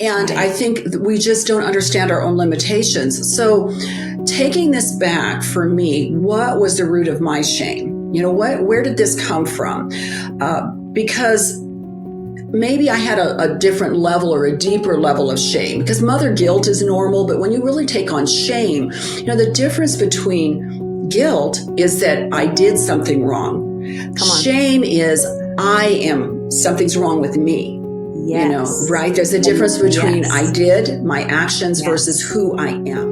And I think that we just don't understand our own limitations. So taking this back for me, what was the root of my shame? Where did this come from? Because maybe I had a different level or a deeper level of shame, because mother guilt is normal. But when you really take on shame, the difference between guilt is that I did something wrong. Shame is something's wrong with me. Yes. Right? There's a difference between I did, my actions versus who I am.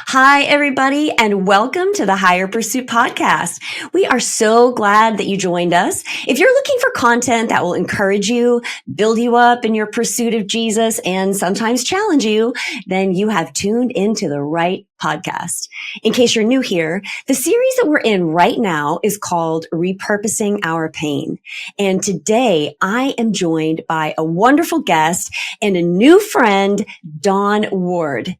Hi, everybody, and welcome to the Higher Pursuit podcast. We are so glad that you joined us. If you're looking for content that will encourage you, build you up in your pursuit of Jesus, and sometimes challenge you, then you have tuned into the right podcast. In case you're new here, the series that we're in right now is called Repurposing Our Pain. And today I am joined by a wonderful guest and a new friend, Dawn Ward.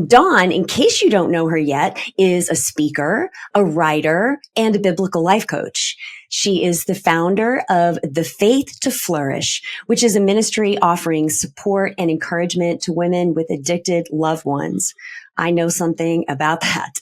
Dawn, in case you don't know her yet, is a speaker, a writer, and a biblical life coach. She is the founder of The Faith to Flourish, which is a ministry offering support and encouragement to women with addicted loved ones. I know something about that.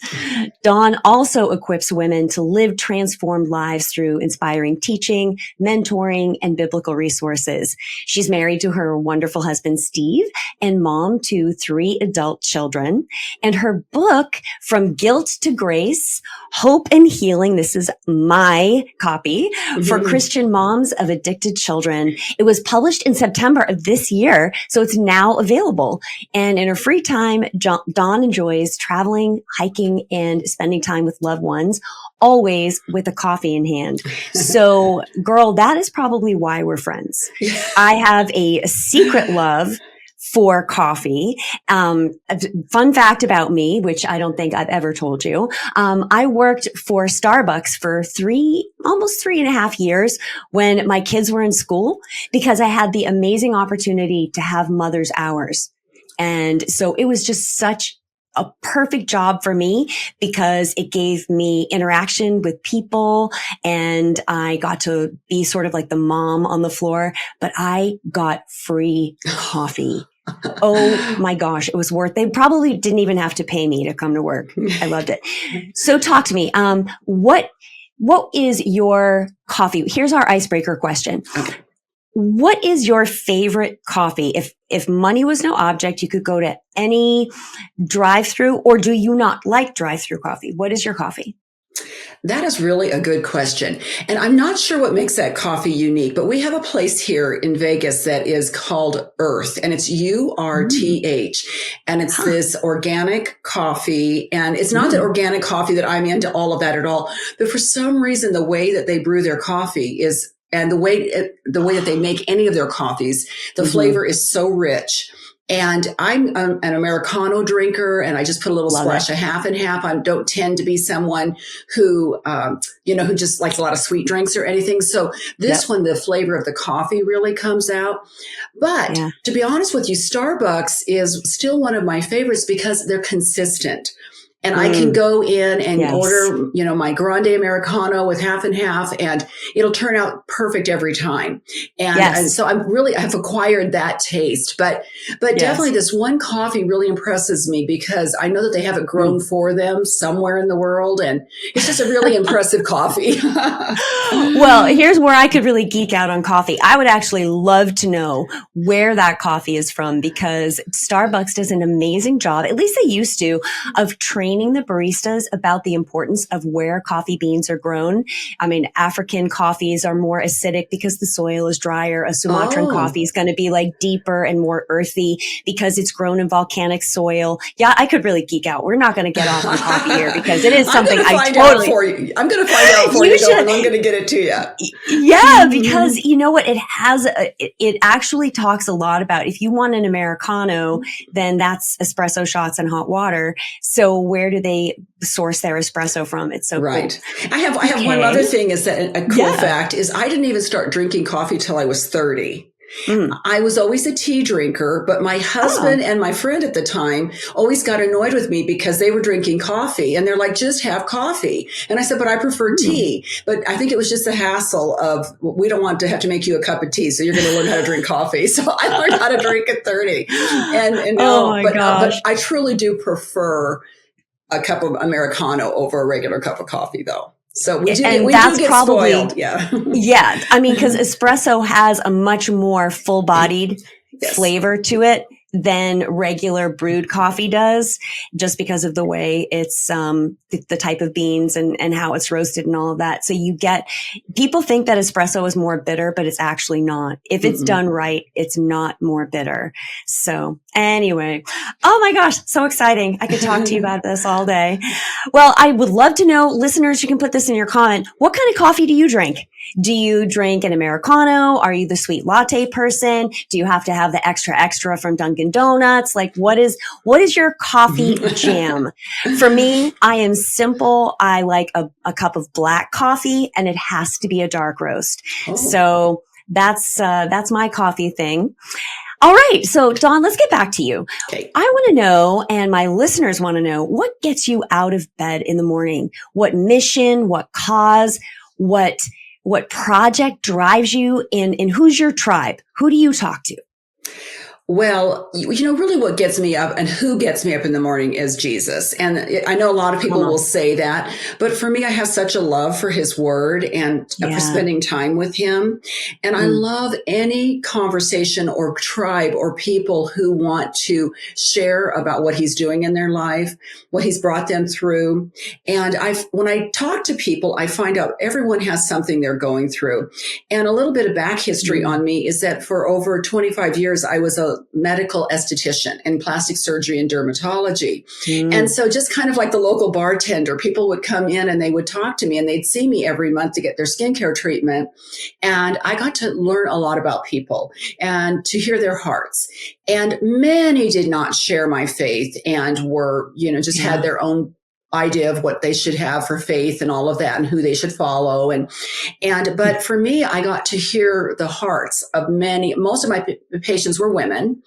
Dawn also equips women to live transformed lives through inspiring teaching, mentoring, and biblical resources. She's married to her wonderful husband, Steve, and mom to 3 adult children. And her book, From Guilt to Grace, Hope and Healing, this is my copy, for Christian moms of addicted children. It was published in September of this year, so it's now available. And in her free time, Dawn enjoys traveling, hiking, and spending time with loved ones, always with a coffee in hand. So, girl, that is probably why we're friends. I have a secret love for coffee. A fun fact about me, which I don't think I've ever told you. I worked for Starbucks for almost 3.5 years when my kids were in school, because I had the amazing opportunity to have mother's hours. And so it was just such a perfect job for me, because it gave me interaction with people and I got to be sort of like the mom on the floor, but I got free coffee. Oh my gosh, it was they probably didn't even have to pay me to come to work. I loved it. So talk to me. What is your coffee? Here's our icebreaker question. Okay. What is your favorite coffee? If money was no object, you could go to any drive-through, or do you not like drive-through coffee? What is your coffee? That is really a good question. And I'm not sure what makes that coffee unique, but we have a place here in Vegas that is called Earth, and it's URTH. And it's this organic coffee. And it's not the organic coffee that I'm into all of that at all. But for some reason, the way that they brew their coffee and the way that they make any of their coffees, the flavor is so rich. And I'm an Americano drinker, and I just put a little splash of half and half. I don't tend to be someone who, who just likes a lot of sweet drinks or anything. So this one, the flavor of the coffee really comes out. But to be honest with you, Starbucks is still one of my favorites because they're consistent. And I can go in and order, my grande Americano with half and half, and it'll turn out perfect every time. And so I've acquired that taste, but definitely this one coffee really impresses me because I know that they have it grown for them somewhere in the world. And it's just a really impressive coffee. Well, here's where I could really geek out on coffee. I would actually love to know where that coffee is from, because Starbucks does an amazing job, at least they used to, of training the baristas about the importance of where coffee beans are grown. I mean, African coffees are more acidic because the soil is drier. A Sumatran coffee is going to be like deeper and more earthy because it's grown in volcanic soil. Yeah, I could really geek out. We're not going to get off on coffee here because it is something I'm going to find out for you, and I'm going to get it to you. Yeah, because you know what? It actually talks a lot about, if you want an Americano, then that's espresso shots and hot water. So where do they source their espresso from? It's so right. Cool. I have one other thing is that a cool fact is I didn't even start drinking coffee till I was 30. Mm. I was always a tea drinker, but my husband Oh. and my friend at the time always got annoyed with me because they were drinking coffee and they're like, just have coffee. And I said, but I prefer Mm. tea. But I think it was just the hassle of, we don't want to have to make you a cup of tea. So you're going to learn how to drink coffee. So I learned how to drink at 30 and Oh now, my but gosh. I truly do prefer a cup of Americano over a regular cup of coffee though. So And we do that's get probably, spoiled. Yeah. yeah. I mean, because espresso has a much more full bodied Yes. flavor to it than regular brewed coffee does, just because of the way it's the type of beans and how it's roasted and all of that. So people think that espresso is more bitter, but it's actually not. If it's done right, it's not more bitter. So anyway, oh my gosh, so exciting. I could talk to you about this all day. Well, I would love to know, listeners, you can put this in your comment. What kind of coffee do you drink? Do you drink an Americano? Are you the sweet latte person? Do you have to have the extra from Dunkin' Donuts? Like, what is your coffee jam? For me, I am simple. I like a cup of black coffee, and it has to be a dark roast. Oh. So that's my coffee thing. All right. So Dawn, let's get back to you. Okay. I want to know, and my listeners want to know, what gets you out of bed in the morning? What mission, what cause, what project drives you in who's your tribe? Who do you talk to? Well, really what gets me up and who gets me up in the morning is Jesus. And I know a lot of people will say that, but for me, I have such a love for his word and for spending time with him. And I love any conversation or tribe or people who want to share about what he's doing in their life, what he's brought them through. And when I talk to people, I find out everyone has something they're going through. And a little bit of back history on me is that for over 25 years, I was a medical esthetician in plastic surgery and dermatology. And so just kind of like the local bartender, people would come in and they would talk to me and they'd see me every month to get their skincare treatment. And I got to learn a lot about people and to hear their hearts. And many did not share my faith and were, just had their own idea of what they should have for faith and all of that and who they should follow. But for me, I got to hear the hearts of most of my patients were women.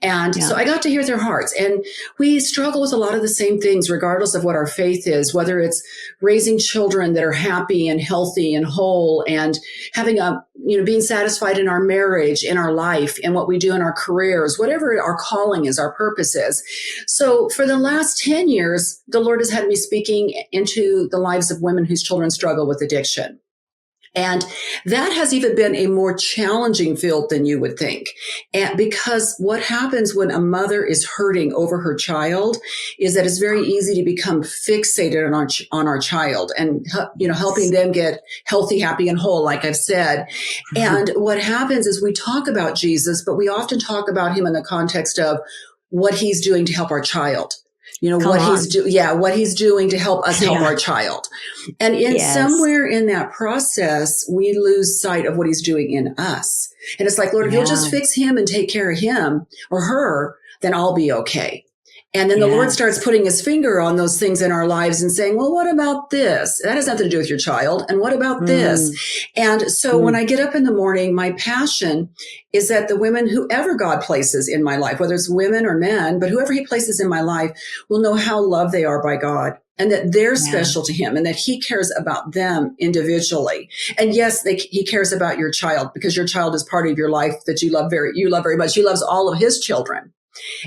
And so I got to hear their hearts, and we struggle with a lot of the same things, regardless of what our faith is, whether it's raising children that are happy and healthy and whole and having being satisfied in our marriage, in our life, in what we do in our careers, whatever our calling is, our purpose is. So for the last 10 years, the Lord has had me speaking into the lives of women whose children struggle with addiction. And that has even been a more challenging field than you would think. And because what happens when a mother is hurting over her child is that it's very easy to become fixated on our child and, helping them get healthy, happy, and whole, like I've said. And what happens is we talk about Jesus, but we often talk about him in the context of what he's doing to help our child. What he's doing to help us help our child. And somewhere in that process, we lose sight of what he's doing in us. And it's like, Lord, if you'll just fix him and take care of him or her, then I'll be okay. And then the Lord starts putting his finger on those things in our lives and saying, well, what about this? That has nothing to do with your child. And what about this? And so when I get up in the morning, my passion is that the women, whoever God places in my life, whether it's women or men, but whoever he places in my life will know how loved they are by God and that they're special to him and that he cares about them individually. And yes, he cares about your child because your child is part of your life that you love very much. He loves all of his children.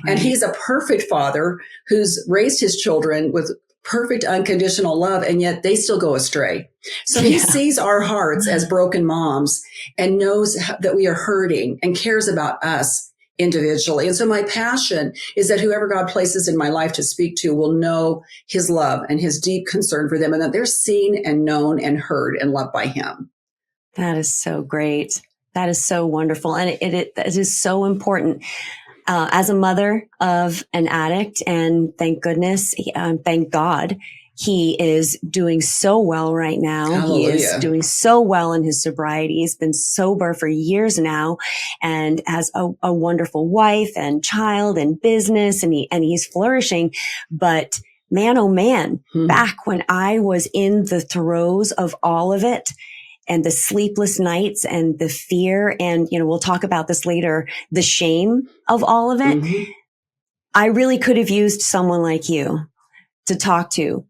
Right. And he's a perfect father who's raised his children with perfect unconditional love, and yet they still go astray. So he sees our hearts as broken moms and knows that we are hurting and cares about us individually. And so my passion is that whoever God places in my life to speak to will know his love and his deep concern for them, and that they're seen and known and heard and loved by him. That is so great. That is so wonderful. And it is so important. As a mother of an addict, and thank goodness, thank God, he is doing so well right now. Hallelujah. He is doing so well in his sobriety. He's been sober for years now and has a wonderful wife and child and business, and he's flourishing. But man, oh man, back when I was in the throes of all of it, and the sleepless nights and the fear. And, we'll talk about this later, the shame of all of it. Mm-hmm. I really could have used someone like you to talk to.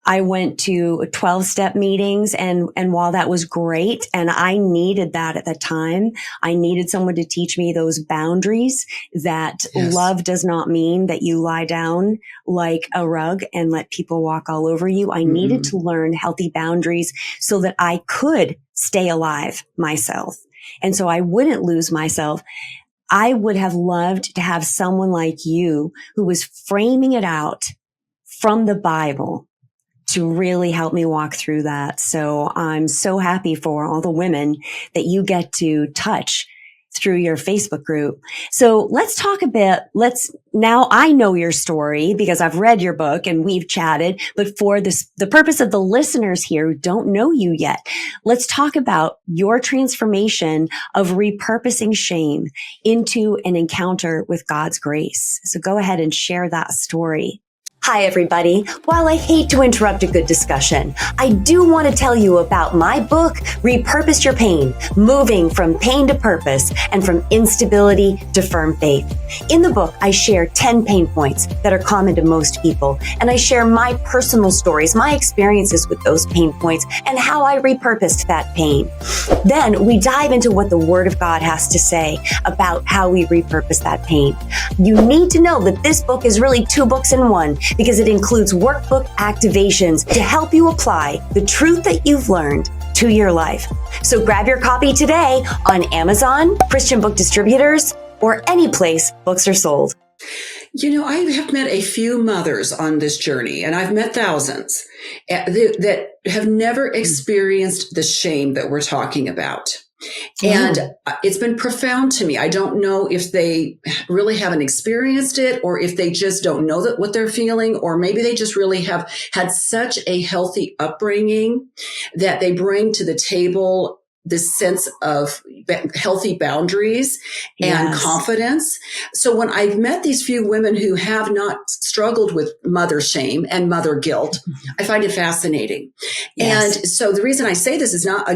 I went to 12-step meetings and while that was great and I needed that at the time, I needed someone to teach me those boundaries that love does not mean that you lie down like a rug and let people walk all over you. I needed to learn healthy boundaries so that I could stay alive myself. And so I wouldn't lose myself. I would have loved to have someone like you who was framing it out from the Bible to really help me walk through that. So I'm so happy for all the women that you get to touch through your Facebook group. So let's talk a bit. Now I know your story because I've read your book and we've chatted, but for the purpose of the listeners here who don't know you yet, let's talk about your transformation of repurposing shame into an encounter with God's grace. So go ahead and share that story. Hi, everybody. While I hate to interrupt a good discussion, I do want to tell you about my book, Repurpose Your Pain, Moving from Pain to Purpose and from Instability to Firm Faith. In the book, I share 10 pain points that are common to most people, and I share my personal stories, my experiences with those pain points, and how I repurposed that pain. Then we dive into what the Word of God has to say about how we repurpose that pain. You need to know that this book is really 2 books in one, because it includes workbook activations to help you apply the truth that you've learned to your life. So grab your copy today on Amazon, Christian book distributors, or any place books are sold. I have met a few mothers on this journey, and I've met thousands that have never experienced the shame that we're talking about. And it's been profound to me. I don't know if they really haven't experienced it or if they just don't know that what they're feeling, or maybe they just really have had such a healthy upbringing that they bring to the table this sense of healthy boundaries and confidence. So when I've met these few women who have not struggled with mother shame and mother guilt, I find it fascinating. Yes. And so the reason I say this is not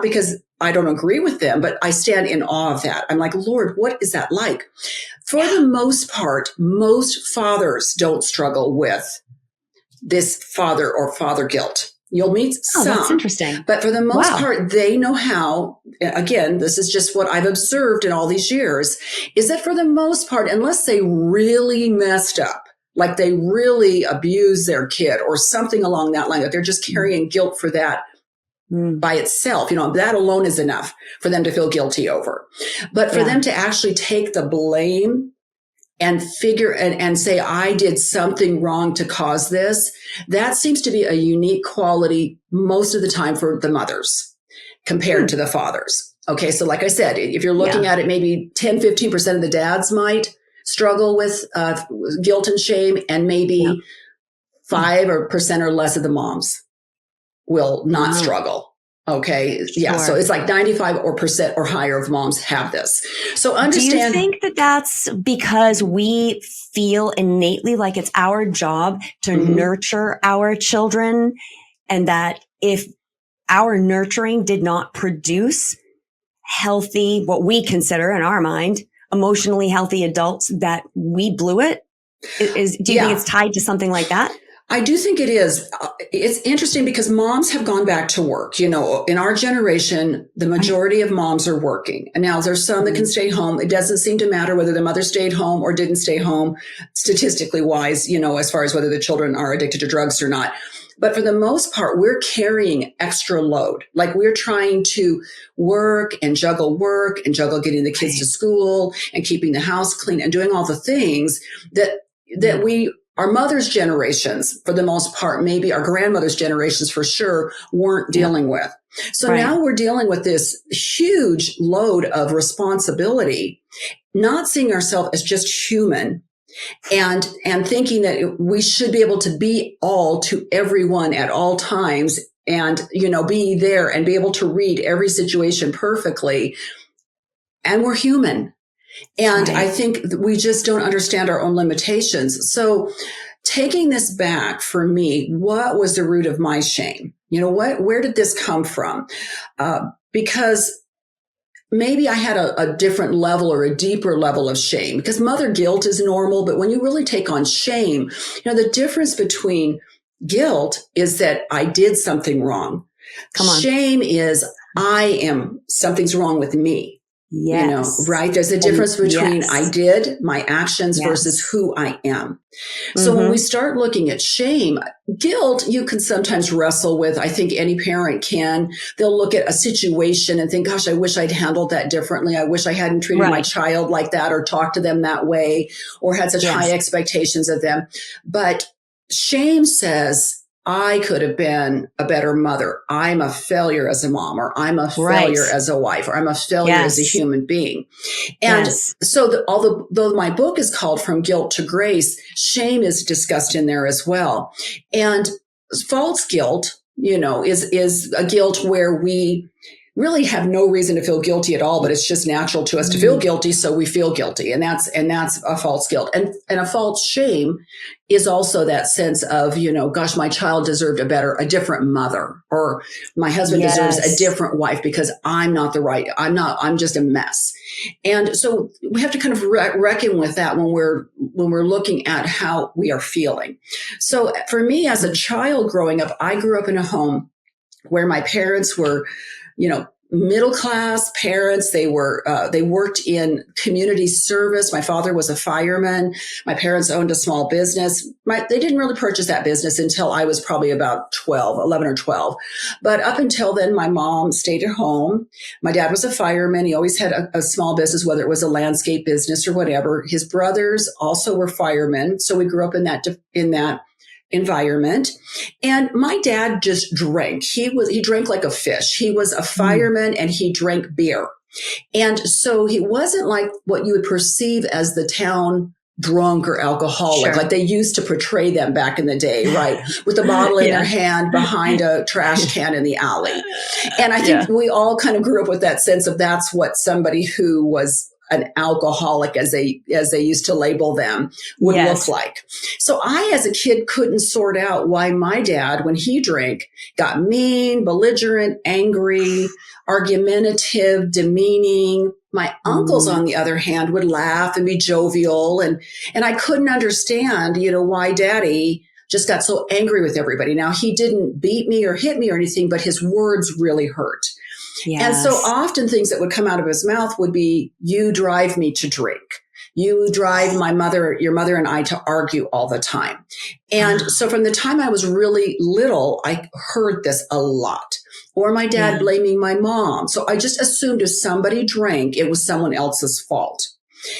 because I don't agree with them, but I stand in awe of that. I'm like, Lord, what is that like? For the most part, most fathers don't struggle with this father or father guilt. You'll meet some. That's interesting. But for the most part, they know how. Again, this is just what I've observed in all these years, is that for the most part, unless they really messed up, like they really abused their kid or something along that line, that they're just carrying guilt for that by itself, that alone is enough for them to feel guilty over. But for them to actually take the blame and figure and say, I did something wrong to cause this, that seems to be a unique quality most of the time for the mothers compared to the fathers. Okay. So like I said, if you're looking at it, maybe 10, 15% of the dads might struggle with guilt and shame, and maybe 5% or less of the moms will not struggle. Okay. Yeah. So it's like 95% or higher of moms have this. So understand. Do you think that that's because we feel innately like it's our job to nurture our children, and that if our nurturing did not produce healthy, what we consider in our mind, emotionally healthy adults, that we blew it? Do you think it's tied to something like that? I do think it is. It's interesting because moms have gone back to work. In our generation, the majority of moms are working. And now there's some that can stay home. It doesn't seem to matter whether the mother stayed home or didn't stay home, statistically wise, as far as whether the children are addicted to drugs or not. But for the most part, we're carrying extra load. Like we're trying to work and juggle getting the kids to school and keeping the house clean and doing all the things that our mother's generations, for the most part, maybe our grandmother's generations for sure, weren't dealing with. So now we're dealing with this huge load of responsibility, not seeing ourselves as just human and thinking that we should be able to be all to everyone at all times and, be there and be able to read every situation perfectly. And we're human. And I think we just don't understand our own limitations. So taking this back for me, what was the root of my shame? where did this come from? Because maybe I had a different level or a deeper level of shame, because mother guilt is normal. But when you really take on shame, the difference between guilt is that I did something wrong. Come on. Shame is something's wrong with me. Yes. Right? There's a difference between yes. I did, my actions Yes. versus who I am. So when we start looking at shame, guilt, you can sometimes wrestle with. I think any parent can. They'll look at a situation and think, gosh, I wish I'd handled that differently. I wish I hadn't treated my child like that, or talked to them that way, or had such high expectations of them. But shame says, I could have been a better mother. I'm a failure as a mom, or I'm a failure as a wife, or I'm a failure as a human being. And so although my book is called From Guilt to Grace, shame is discussed in there as well. And false guilt, is a guilt where we really have no reason to feel guilty at all, but it's just natural to us to feel guilty. So we feel guilty. And that's a false guilt. And a false shame is also that sense of, gosh, my child deserved a different mother, or my husband deserves a different wife because I'm just a mess. And so we have to kind of reckon with that when we're looking at how we are feeling. So for me, as a child growing up, I grew up in a home where my parents were, middle class parents. They worked in community service. My father was a fireman. My parents owned a small business. They didn't really purchase that business until I was probably about 11 or 12. But up until then, my mom stayed at home. My dad was a fireman. He always had a small business, whether it was a landscape business or whatever. His brothers also were firemen. So we grew up in that environment. And my dad just drank. He drank like a fish. He was a fireman and he drank beer. And so he wasn't like what you would perceive as the town drunk or alcoholic, like they used to portray them back in the day, right? With a bottle in their hand behind a trash can in the alley. And I think we all kind of grew up with that sense of that's what somebody who was an alcoholic, as they used to label them, would look like. So I, as a kid, couldn't sort out why my dad, when he drank, got mean, belligerent, angry, argumentative, demeaning. My uncles, on the other hand, would laugh and be jovial. And I couldn't understand, why daddy just got so angry with everybody. Now, he didn't beat me or hit me or anything, but his words really hurt. Yes. And so often things that would come out of his mouth would be, you drive me to drink. You drive your mother and I to argue all the time. And so from the time I was really little, I heard this a lot. Or my dad blaming my mom. So I just assumed if somebody drank, it was someone else's fault.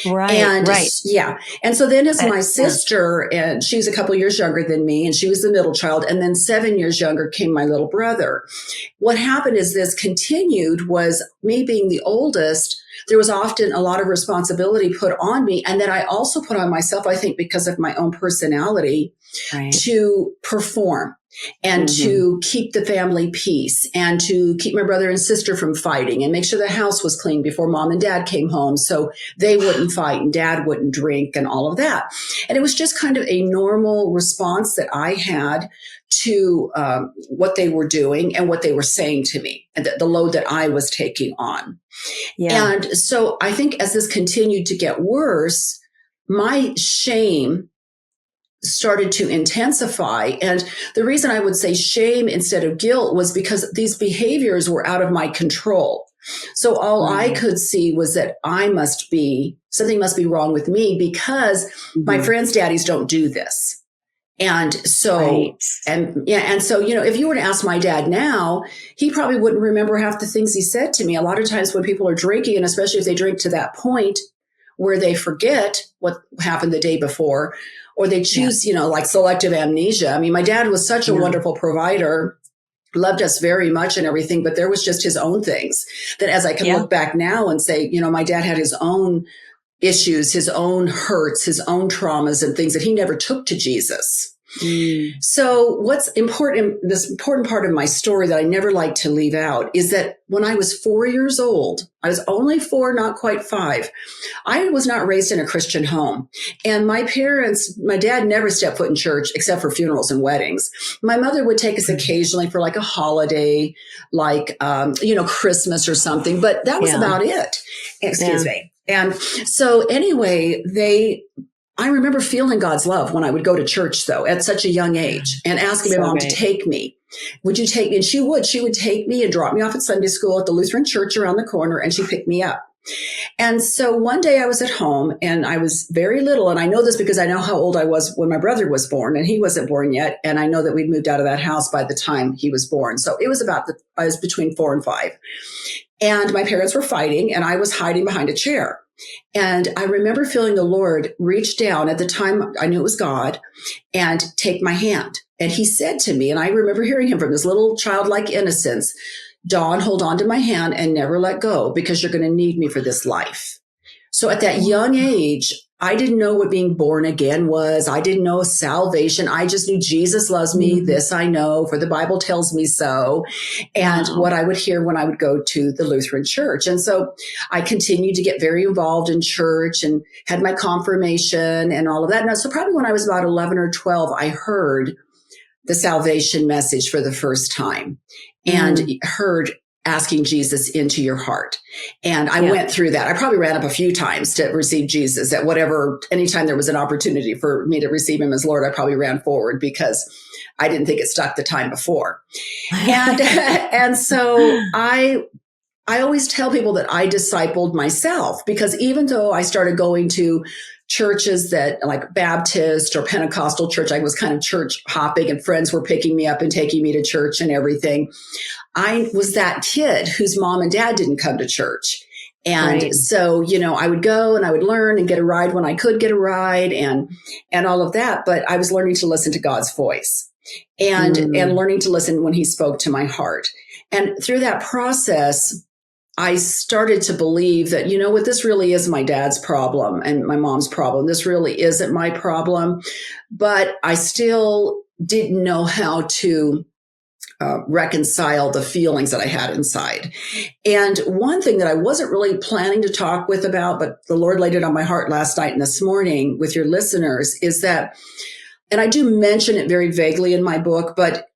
Right. Yeah. And so then as my sister, and she was a couple years younger than me, and she was the middle child. And then 7 years younger came my little brother. What happened is this continued was me being the oldest. There was often a lot of responsibility put on me. And then I also put on myself, I think, because of my own personality, to perform and to keep the family peace and to keep my brother and sister from fighting and make sure the house was clean before mom and dad came home so they wouldn't fight and dad wouldn't drink and all of that. And it was just kind of a normal response that I had to what they were doing and what they were saying to me, and the load that I was taking on. And so I think as this continued to get worse, my shame started to intensify. And the reason I would say shame instead of guilt was because these behaviors were out of my control. So all I could see was that something must be wrong with me because my friends' daddies don't do this. And so, and so, if you were to ask my dad now, he probably wouldn't remember half the things he said to me. A lot of times when people are drinking, and especially if they drink to that point where they forget what happened the day before, or they choose, like selective amnesia. I mean, my dad was such a wonderful provider, loved us very much and everything, but there was just his own things that as I can look back now and say, my dad had his own issues, his own hurts, his own traumas and things that he never took to Jesus. So what's important, this important part of my story that I never like to leave out is that when I was 4 years old, I was only 4, not quite 5. I was not raised in a Christian home. And my parents, my dad never stepped foot in church except for funerals and weddings. My mother would take us occasionally for like a holiday, like, Christmas or something, but that was about it. Excuse me. And so anyway, I remember feeling God's love when I would go to church, though, at such a young age and asking my mom to take me. Would you take me? And she would take me and drop me off at Sunday school at the Lutheran church around the corner, and she picked me up. And so one day I was at home and I was very little. And I know this because I know how old I was when my brother was born, and he wasn't born yet. And I know that we'd moved out of that house by the time he was born. So it was I was between 4 and 5. And my parents were fighting and I was hiding behind a chair. And I remember feeling the Lord reach down. At the time, I knew it was God, and take my hand. And he said to me, and I remember hearing him from this little childlike innocence, Dawn, hold on to my hand and never let go, because you're going to need me for this life. So at that young age, I didn't know what being born again was. I didn't know salvation. I just knew Jesus loves me. This I know, for the Bible tells me so. And what I would hear when I would go to the Lutheran church. And so I continued to get very involved in church and had my confirmation and all of that. And so probably when I was about 11 or 12, I heard the salvation message for the first time and heard asking Jesus into your heart. And I went through that. I probably ran up a few times to receive Jesus at anytime there was an opportunity for me to receive him as Lord, I probably ran forward because I didn't think it stuck the time before. And so I always tell people that I discipled myself, because even though I started going to churches that like Baptist or Pentecostal church, I was kind of church hopping and friends were picking me up and taking me to church and everything. I was that kid whose mom and dad didn't come to church. And so, I would go and I would learn and get a ride when I could get a ride and all of that. But I was learning to listen to God's voice and learning to listen when he spoke to my heart. And through that process, I started to believe that, this really is my dad's problem and my mom's problem. This really isn't my problem. But I still didn't know how to reconcile the feelings that I had inside. And one thing that I wasn't really planning to talk about, but the Lord laid it on my heart last night and this morning with your listeners, is that, and I do mention it very vaguely in my book, but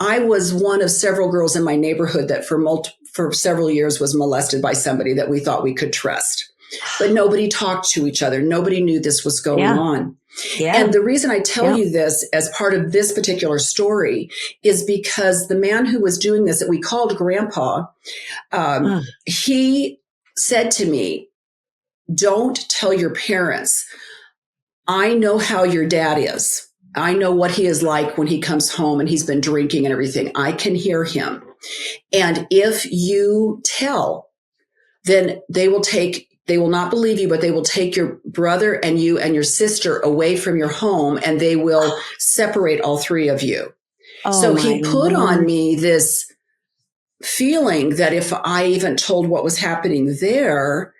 I was one of several girls in my neighborhood that for several years was molested by somebody that we thought we could trust. But nobody talked to each other. Nobody knew this was going on. Yeah. And the reason I tell you this as part of this particular story is because the man who was doing this, that we called Grandpa, he said to me, don't tell your parents. I know how your dad is. I know what he is like when he comes home and he's been drinking and everything. I can hear him. And if you tell, then they will not believe you, but they will take your brother and you and your sister away from your home, and they will separate all three of you. So he put on me this feeling that if I even told what was happening there,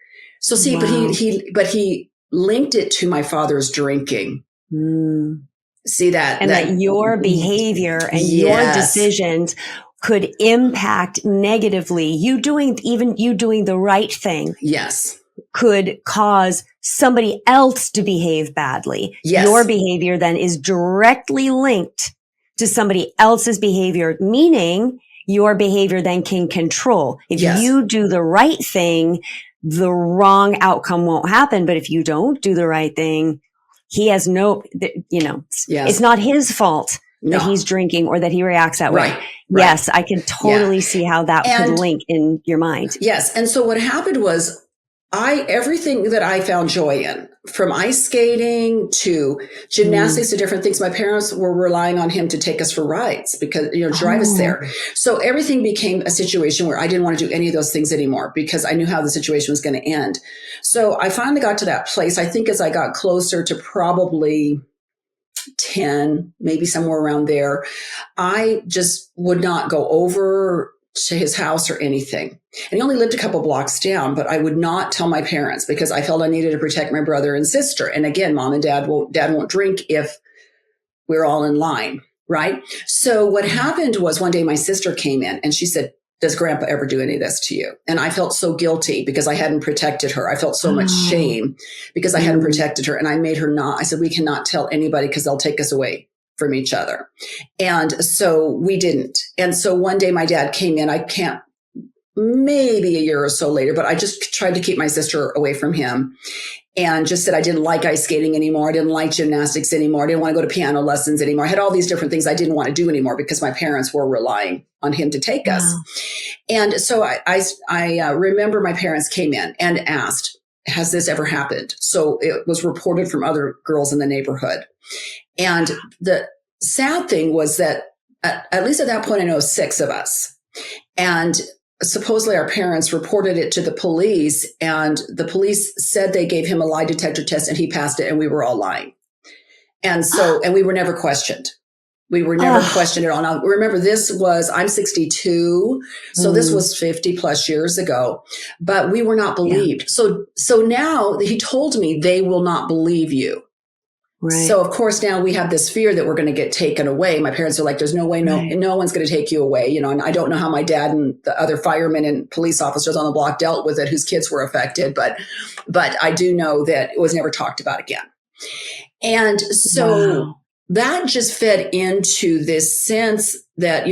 but he linked it to my father's drinking. See that? And that your behavior and your decisions could impact negatively. You doing the right thing. Yes. Could cause somebody else to behave badly. Yes. Your behavior then is directly linked to somebody else's behavior, meaning your behavior then can control. If you do the right thing, the wrong outcome won't happen. But if you don't do the right thing, he has it's not his fault that he's drinking or that he reacts that way. Right. Yes, I can totally see how that could link in your mind. Yes. And so what happened was everything that I found joy in, from ice skating to gymnastics to different things, my parents were relying on him to take us for rides because, drive us there. So everything became a situation where I didn't want to do any of those things anymore because I knew how the situation was going to end. So I finally got to that place. I think as I got closer to probably 10, maybe somewhere around there, I just would not go over to his house or anything. And he only lived a couple blocks down, but I would not tell my parents because I felt I needed to protect my brother and sister. And again, mom and dad won't drink if we were all in line, right? So what happened was one day my sister came in and she said, does grandpa ever do any of this to you? And I felt so guilty because I hadn't protected her. I felt so much shame because I hadn't protected her. And I made her not. I said, we cannot tell anybody because they'll take us away from each other. And so we didn't. And so one day my dad came in. I can't, maybe a year or so later, but I just tried to keep my sister away from him and just said I didn't like ice skating anymore. I didn't like gymnastics anymore. I didn't want to go to piano lessons anymore. I had all these different things I didn't want to do anymore because my parents were relying on him to take us. And so I remember my parents came in and asked, has this ever happened? So it was reported from other girls in the neighborhood. And the sad thing was that at least at that point, I know 6 of us. And supposedly our parents reported it to the police, and the police said they gave him a lie detector test and he passed it, and we were all lying. And so, and we were never questioned. We were never questioned at all. Now, remember, I'm 62. So this was 50 plus years ago, but we were not believed. Yeah. So now he told me they will not believe you. Right. So of course now we have this fear that we're going to get taken away. My parents are like, there's no way, no one's going to take you away. And I don't know how my dad and the other firemen and police officers on the block dealt with it, whose kids were affected. But I do know that it was never talked about again. And so that just fed into this sense that,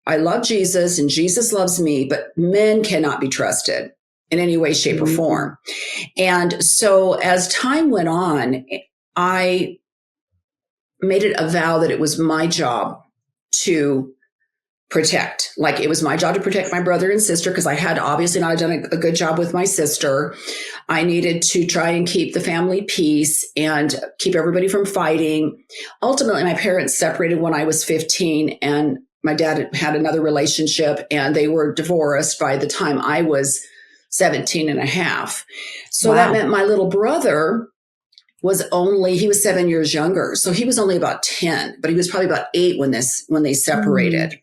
I love Jesus and Jesus loves me, but men cannot be trusted in any way, shape, or form. And so as time went on, I made it a vow that it was my job to protect. Like it was my job to protect my brother and sister because I had obviously not done a good job with my sister. I needed to try and keep the family peace and keep everybody from fighting. Ultimately, my parents separated when I was 15 and my dad had another relationship and they were divorced by the time I was 17 and a half. So that meant my little brother he was 7 years younger. So he was only about 10, but he was probably about 8 when they separated.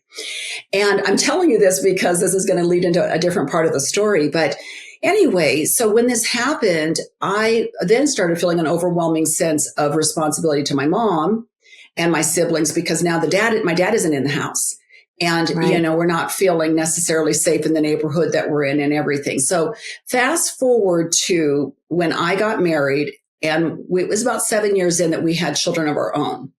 And I'm telling you this because this is going to lead into a different part of the story. But anyway, so when this happened, I then started feeling an overwhelming sense of responsibility to my mom and my siblings because now my dad isn't in the house. And, we're not feeling necessarily safe in the neighborhood that we're in and everything. So fast forward to when I got married. And it was about 7 years in that we had children of our own.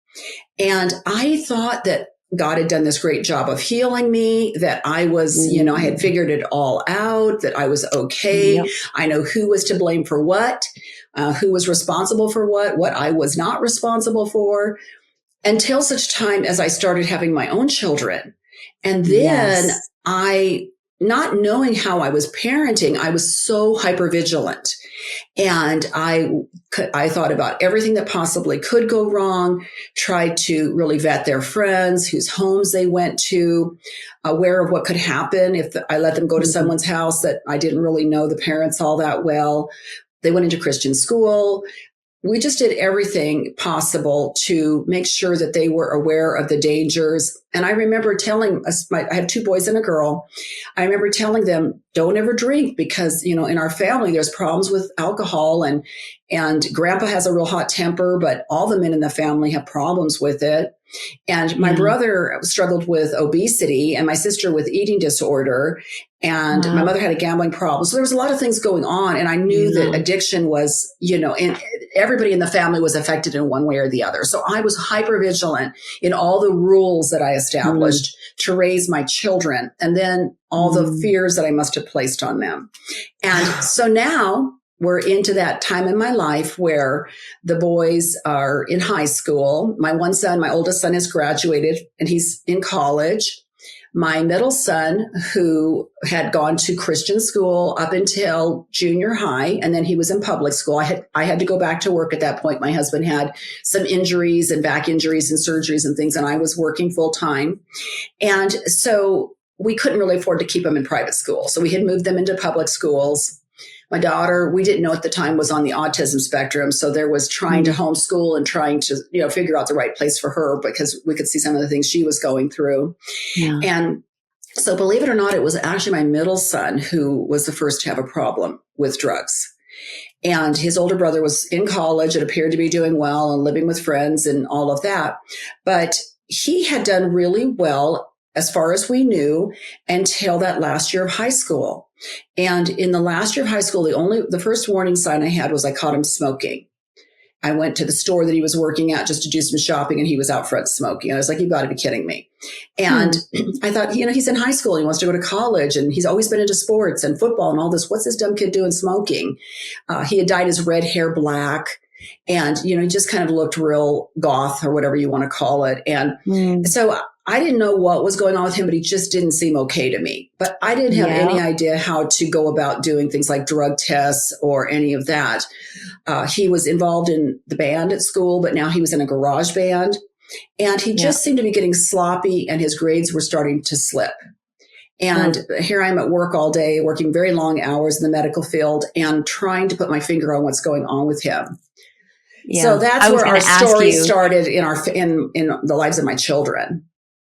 And I thought that God had done this great job of healing me, that I was, I had figured it all out, that I was okay. Yep. I know who was to blame for what, who was responsible for what I was not responsible for, until such time as I started having my own children. And then not knowing how I was parenting, I was so hypervigilant. And I thought about everything that possibly could go wrong, tried to really vet their friends, whose homes they went to, aware of what could happen if I let them go to someone's house that I didn't really know the parents all that well. They went into Christian school. We just did everything possible to make sure that they were aware of the dangers. And I remember telling I have 2 boys and a girl. I remember telling them, don't ever drink because, in our family, there's problems with alcohol and grandpa has a real hot temper, but all the men in the family have problems with it. And my brother struggled with obesity and my sister with eating disorder. And my mother had a gambling problem. So there was a lot of things going on. And I knew that addiction was, and everybody in the family was affected in one way or the other. So I was hyper vigilant in all the rules that I established to raise my children. And then all the fears that I must have placed on them. And so now we're into that time in my life where the boys are in high school. My oldest son has graduated and he's in college. My middle son, who had gone to Christian school up until junior high, and then he was in public school. I had to go back to work at that point. My husband had some injuries and back injuries and surgeries and things, and I was working full time. And so we couldn't really afford to keep them in private school. So we had moved them into public schools. My daughter, we didn't know at the time, was on the autism spectrum. So there was trying to homeschool and trying to, figure out the right place for her because we could see some of the things she was going through. Yeah. And so believe it or not, it was actually my middle son who was the first to have a problem with drugs. And his older brother was in college and appeared to be doing well and living with friends and all of that. But he had done really well as far as we knew until that last year of high school. And in the last year of high school, the first warning sign I had was I caught him smoking. I went to the store that he was working at just to do some shopping, and he was out front smoking. I was like, you've got to be kidding me. And I thought, he's in high school. He wants to go to college, and he's always been into sports and football and all this. What's this dumb kid doing smoking? He had dyed his red hair black, and, he just kind of looked real goth or whatever you want to call it. And so I didn't know what was going on with him, but he just didn't seem okay to me. But I didn't have any idea how to go about doing things like drug tests or any of that. He was involved in the band at school, but now he was in a garage band. And he just seemed to be getting sloppy, and his grades were starting to slip. And here I am at work all day, working very long hours in the medical field and trying to put my finger on what's going on with him. Yeah. So that's where our story started in the lives of my children.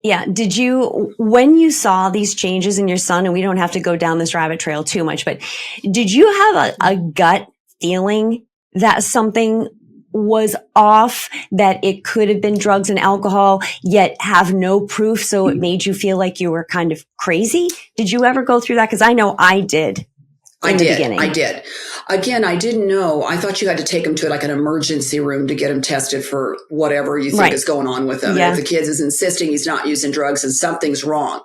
Yeah. When you saw these changes in your son, and we don't have to go down this rabbit trail too much, but did you have a gut feeling that something was off, that it could have been drugs and alcohol, yet have no proof, so it made you feel like you were kind of crazy? Did you ever go through that? Because I know I did. I did. Again, I didn't know. I thought you had to take him to like an emergency room to get him tested for whatever you think is going on with him. Yeah. And if the kid is insisting he's not using drugs and something's wrong,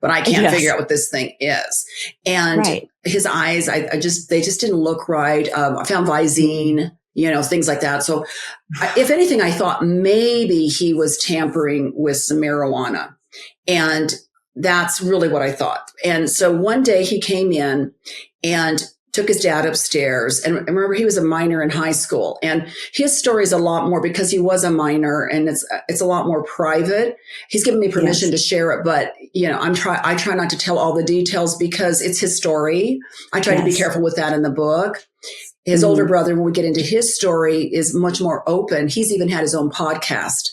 but I can't figure out what this thing is. And his eyes, they just didn't look right. I found Visine, things like that. So if anything, I thought maybe he was tampering with some marijuana. And that's really what I thought. And so one day he came in and took his dad upstairs. And remember, he was a minor in high school. And his story is a lot more, because he was a minor, and it's a lot more private. He's given me permission to share it, but I try not to tell all the details because it's his story. I try to be careful with that in the book. His older brother, when we get into his story, is much more open. He's even had his own podcast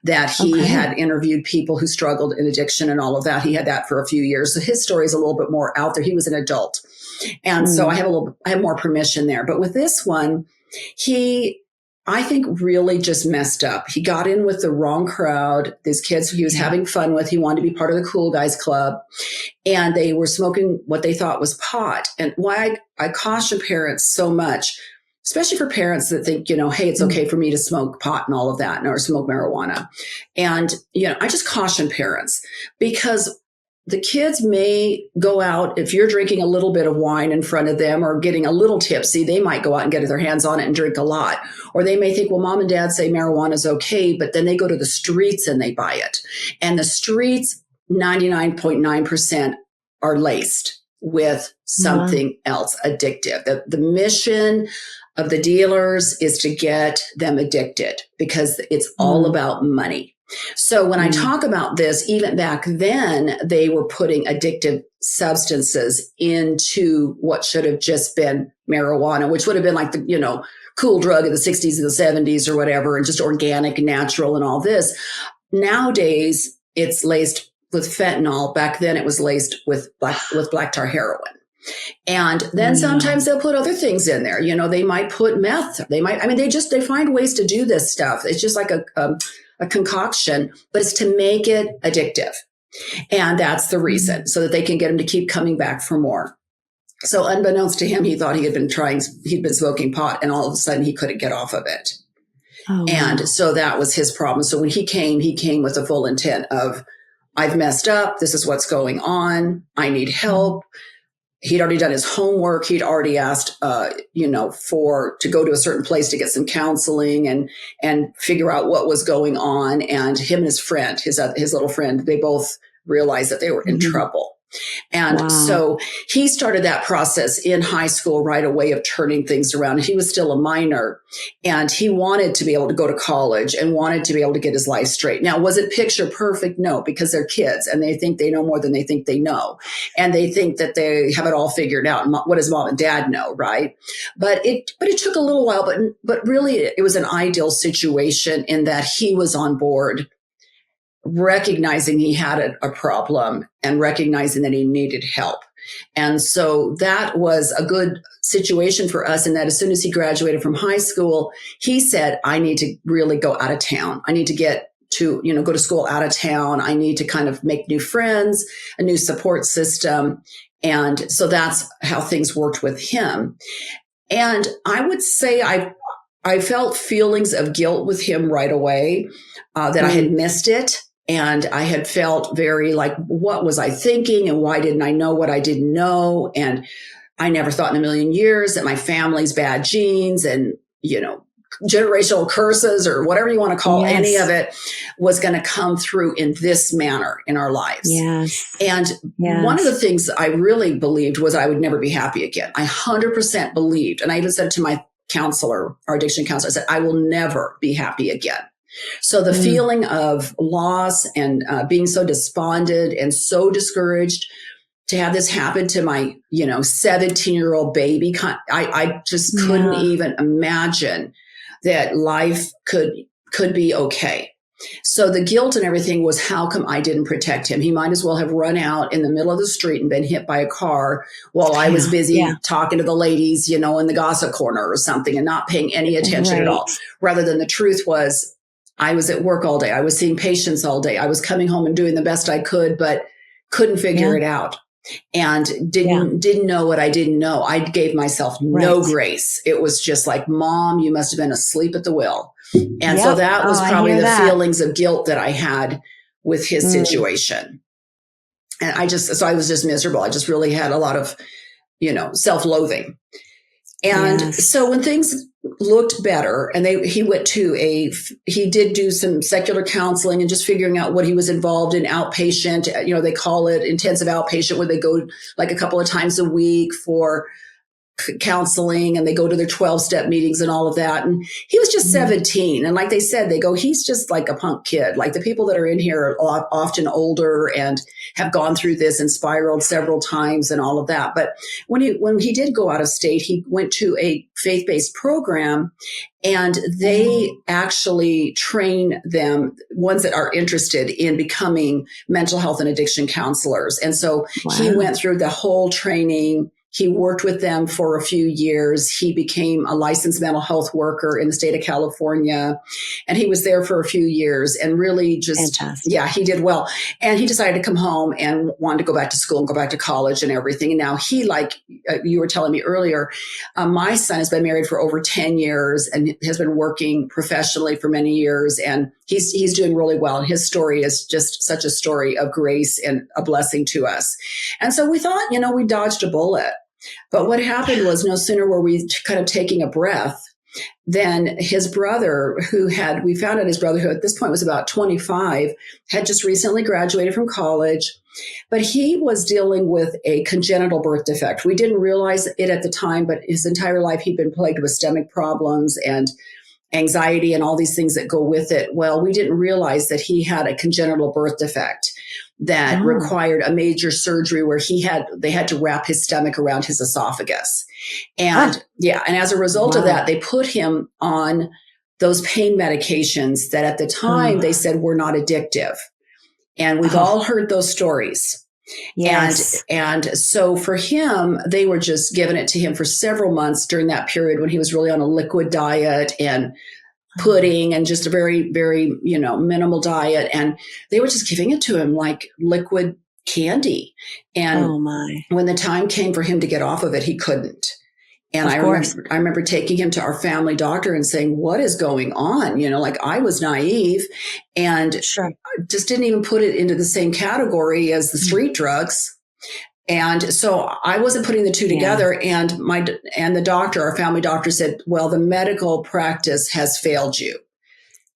that he had interviewed people who struggled in addiction and all of that. He had that for a few years. So his story is a little bit more out there. He was an adult. And so I have more permission there. But with this one, I think really just messed up. He got in with the wrong crowd. These kids who he was having fun with, he wanted to be part of the cool guys club, and they were smoking what they thought was pot. And why I caution parents so much, especially for parents that think, hey, it's okay for me to smoke pot and all of that, or smoke marijuana. And, I just caution parents, because the kids may go out, if you're drinking a little bit of wine in front of them or getting a little tipsy, they might go out and get their hands on it and drink a lot. Or they may think, well, mom and dad say marijuana is okay, but then they go to the streets and they buy it. And the streets, 99.9% are laced with something else addictive. The mission of the dealers is to get them addicted, because it's all about money. So when I talk about this, even back then, they were putting addictive substances into what should have just been marijuana, which would have been like the, cool drug of the 60s and the 70s or whatever, and just organic and natural and all this. Nowadays, it's laced with fentanyl. Back then, it was laced with black tar heroin. And then sometimes they'll put other things in there. They might put meth. They find ways to do this stuff. It's just like a concoction, but it's to make it addictive. And that's the reason, so that they can get him to keep coming back for more. So unbeknownst to him, he thought he'd been smoking pot, and all of a sudden he couldn't get off of it. And so that was his problem. So when he came with the full intent of, I've messed up. This is what's going on. I need help. He'd already done his homework. He'd already asked, to go to a certain place to get some counseling and figure out what was going on. And him and his friend, his little friend, they both realized that they were in trouble. And so he started that process in high school right away of turning things around. He was still a minor, and he wanted to be able to go to college and wanted to be able to get his life straight. Now, was it picture perfect? No, because they're kids and they think they know more than they think they know. And they think that they have it all figured out. What does mom and dad know? Right. But it took a little while, but really it was an ideal situation in that he was on board, recognizing he had a problem and recognizing that he needed help. And so that was a good situation for us in that as soon as he graduated from high school, he said, I need to really go out of town. I need to get to, go to school out of town. I need to kind of make new friends, a new support system. And so that's how things worked with him. And I would say I felt feelings of guilt with him right away, that I had missed it. And I had felt very like, what was I thinking? And why didn't I know what I didn't know? And I never thought in a million years that my family's bad genes and, generational curses or whatever you want to call any of it was going to come through in this manner in our lives. Yes. And one of the things I really believed was I would never be happy again. I 100% believed. And I even said to my counselor, our addiction counselor, I said, I will never be happy again. So the feeling of loss and being so despondent and so discouraged, to have this happen to my, 17-year-old baby, I just couldn't even imagine that life could be okay. So the guilt and everything was, how come I didn't protect him? He might as well have run out in the middle of the street and been hit by a car while I was busy talking to the ladies, in the gossip corner or something, and not paying any attention at all. Rather than the truth was, I was at work all day. I was seeing patients all day. I was coming home and doing the best I could, but couldn't figure it out. And didn't know what I didn't know. I gave myself no grace. It was just like, Mom, you must have been asleep at the wheel. And so that was probably the feelings of guilt that I had with his situation. And I was just miserable. I just really had a lot of, self-loathing. And so when things looked better and he did do some secular counseling and just figuring out what he was involved in, outpatient, they call it intensive outpatient, where they go like a couple of times a week for counseling, and they go to their 12-step meetings and all of that. And he was just 17. And like they said, they go, he's just like a punk kid. Like the people that are in here are often older and have gone through this and spiraled several times and all of that. But when he did go out of state, he went to a faith-based program, and they actually train them, ones that are interested in becoming mental health and addiction counselors. And so he went through the whole training. He worked with them for a few years. He became a licensed mental health worker in the state of California. And he was there for a few years and really just, he did well. And he decided to come home and wanted to go back to school and go back to college and everything. And now he, like you were telling me earlier, my son has been married for over 10 years and has been working professionally for many years. And he's doing really well. And his story is just such a story of grace and a blessing to us. And so we thought, we dodged a bullet. But what happened was, no sooner were we kind of taking a breath than his brother, we found out his brother, who at this point was about 25, had just recently graduated from college, but he was dealing with a congenital birth defect. We didn't realize it at the time, but his entire life he'd been plagued with stomach problems and anxiety and all these things that go with it. Well, we didn't realize that he had a congenital birth defect that required a major surgery where they had to wrap his stomach around his esophagus. And and as a result of that, they put him on those pain medications that at the time they said were not addictive. And we've all heard those stories. Yes. And so for him, they were just giving it to him for several months during that period when he was really on a liquid diet and pudding and just a very, very, minimal diet. And they were just giving it to him like liquid candy. And when the time came for him to get off of it, he couldn't. And I remember taking him to our family doctor and saying, what is going on? I was naive and just didn't even put it into the same category as the street drugs. And so I wasn't putting the two together. And the doctor, our family doctor, said, well, the medical practice has failed you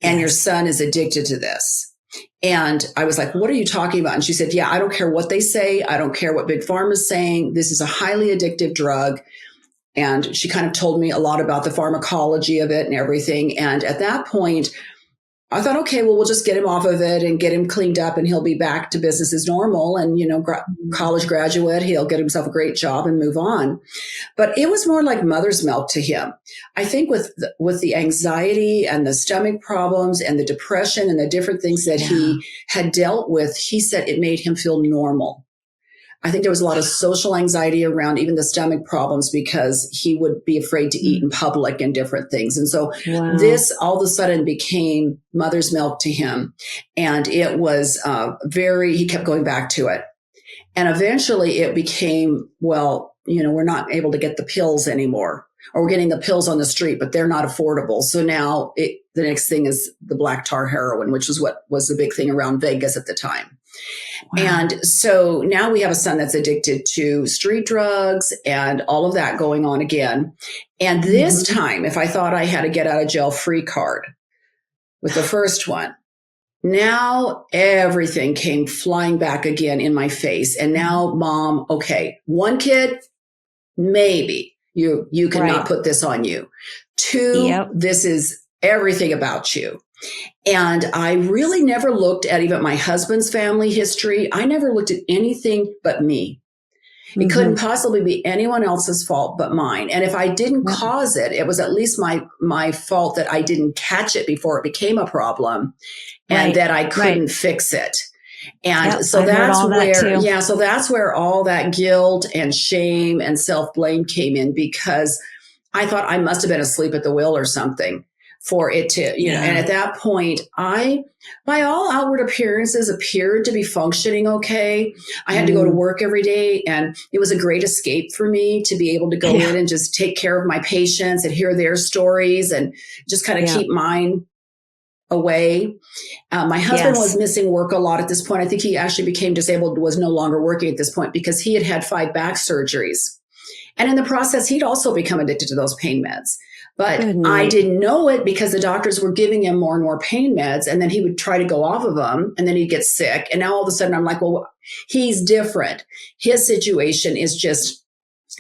and your son is addicted to this. And I was like, what are you talking about? And she said, I don't care what they say. I don't care what Big Pharma is saying. This is a highly addictive drug. And she kind of told me a lot about the pharmacology of it and everything. And at that point, I thought, okay, well, we'll just get him off of it and get him cleaned up and he'll be back to business as normal. And, college graduate, he'll get himself a great job and move on. But it was more like mother's milk to him. I think with the anxiety and the stomach problems and the depression and the different things that he had dealt with, he said it made him feel normal. I think there was a lot of social anxiety around even the stomach problems because he would be afraid to eat in public and different things. And so this all of a sudden became mother's milk to him. And it was he kept going back to it. And eventually it became, well, we're not able to get the pills anymore, or we're getting the pills on the street, but they're not affordable. So now the next thing is the black tar heroin, which was what was the big thing around Vegas at the time. Wow. And so now we have a son that's addicted to street drugs and all of that going on again. And this time, if I thought I had a get out of jail free card with the first one, now everything came flying back again in my face. And now, Mom, okay, one kid, maybe you cannot put this on you. Two, this is everything about you. And I really never looked at even my husband's family history. I never looked at anything but me. It couldn't possibly be anyone else's fault but mine. And if I didn't cause it, it was at least my fault that I didn't catch it before it became a problem and that I couldn't fix it. And so that's where, so that's where all that guilt and shame and self-blame came in, because I thought I must have been asleep at the wheel or something for it to, and at that point, I, by all outward appearances, appeared to be functioning okay. I had to go to work every day, and it was a great escape for me to be able to go in and just take care of my patients and hear their stories and just kind of keep mine away. My husband was missing work a lot at this point. I think he actually became disabled, was no longer working at this point because he had had 5 back surgeries. And in the process, he'd also become addicted to those pain meds. But I didn't know it because the doctors were giving him more and more pain meds. And then he would try to go off of them, and then he'd get sick. And now all of a sudden I'm like, well, he's different. His situation is just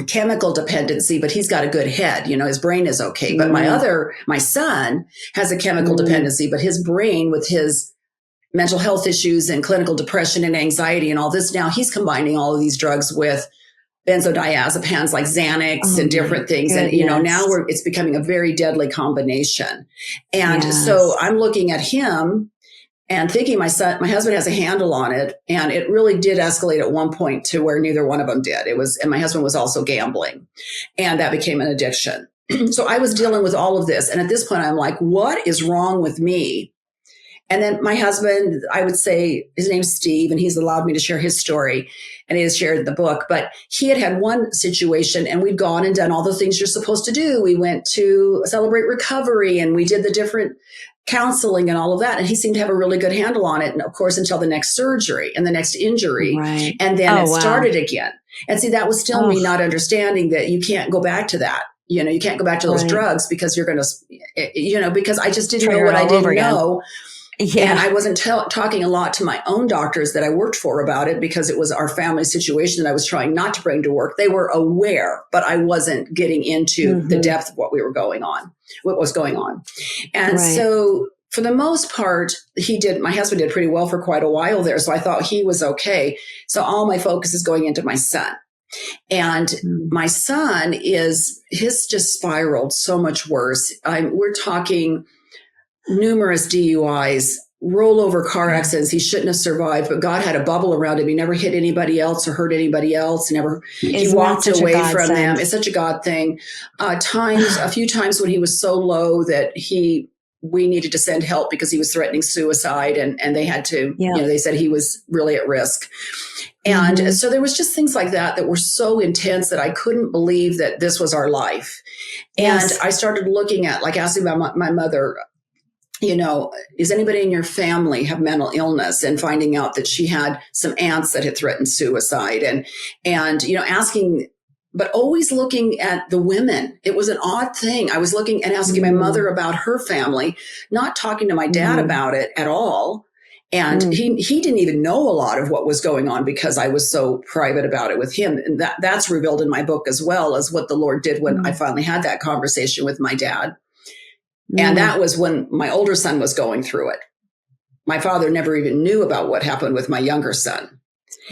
chemical dependency, but he's got a good head. His brain is okay. But my son has a chemical dependency, but his brain, with his mental health issues and clinical depression and anxiety and all this, now he's combining all of these drugs with benzodiazepines like Xanax and different things. Goodness. And, now it's becoming a very deadly combination. And so I'm looking at him and thinking my husband has a handle on it. And it really did escalate at one point to where neither one of them did. And my husband was also gambling, and that became an addiction. So I was dealing with all of this. And at this point, I'm like, what is wrong with me? And then my husband, I would say his name's Steve, and he's allowed me to share his story, and he has shared the book, but he had one situation, and we'd gone and done all the things you're supposed to do. We went to Celebrate Recovery, and we did the different counseling and all of that. And he seemed to have a really good handle on it. And of course, until the next surgery and the next injury. Right. And then it started again. And see, that was still me not understanding that you can't go back to that. You can't go back to those drugs because you're going to, because I just didn't know what I didn't know. Yeah. And I wasn't talking a lot to my own doctors that I worked for about it, because it was our family situation that I was trying not to bring to work. They were aware, but I wasn't getting into the depth of what was going on. And so for the most part, my husband did pretty well for quite a while there. So I thought he was okay. So all my focus is going into my son. And my son his just spiraled so much worse. We're talking numerous DUIs, rollover car accidents he shouldn't have survived, but God had a bubble around him. He never hit anybody else or hurt anybody else. He walked away from them. It's such a God thing. A few times when he was so low that we needed to send help because he was threatening suicide, and they had to, they said he was really at risk. And so there was just things like that were so intense that I couldn't believe that this was our life. And I started looking at, asking my mother, is anybody in your family have mental illness, and finding out that she had some aunts that had threatened suicide, and asking, but always looking at the women. It was an odd thing. I was looking and asking my mother about her family, not talking to my dad about it at all. And he didn't even know a lot of what was going on because I was so private about it with him. And that's revealed in my book, as well as what the Lord did when I finally had that conversation with my dad. And that was when my older son was going through it. My father never even knew about what happened with my younger son.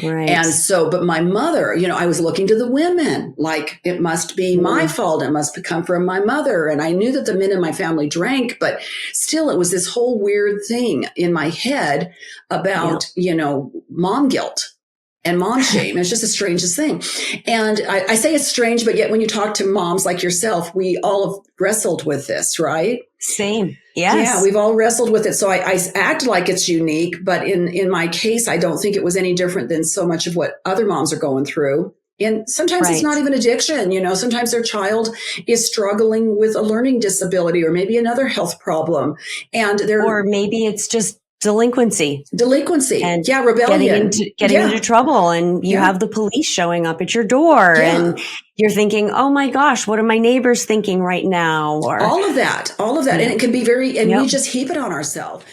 Right. And so, but my mother, I was looking to the women, like it must be my fault. It must come from my mother. And I knew that the men in my family drank, but still it was this whole weird thing in my head about, mom guilt. and mom shame. It's just the strangest thing. And I say it's strange, but yet when you talk to moms like yourself, we all have wrestled with this, right? Same. Yes. Yeah, we've all wrestled with it. So I act like it's unique, but in my case, I don't think it was any different than so much of what other moms are going through. And sometimes it's not even addiction. Sometimes their child is struggling with a learning disability or maybe another health problem. Or maybe it's just delinquency and rebellion, getting into trouble, and you have the police showing up at your door and you're thinking, oh my gosh, what are my neighbors thinking right now? Or all of that. And it can be we just heap it on ourselves.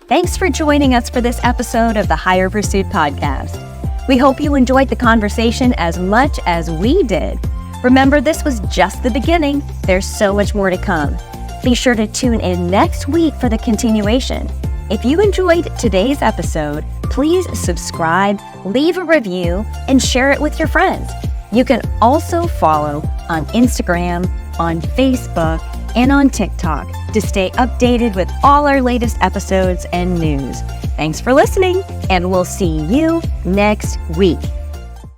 Thanks for joining us for this episode of the Higher Pursuit podcast. We hope you enjoyed the conversation as much as we did. Remember, this was just the beginning. There's so much more to come. Be sure to tune in next week for the continuation. If you enjoyed today's episode, please subscribe, leave a review, and share it with your friends. You can also follow on Instagram, on Facebook, and on TikTok to stay updated with all our latest episodes and news. Thanks for listening, and we'll see you next week.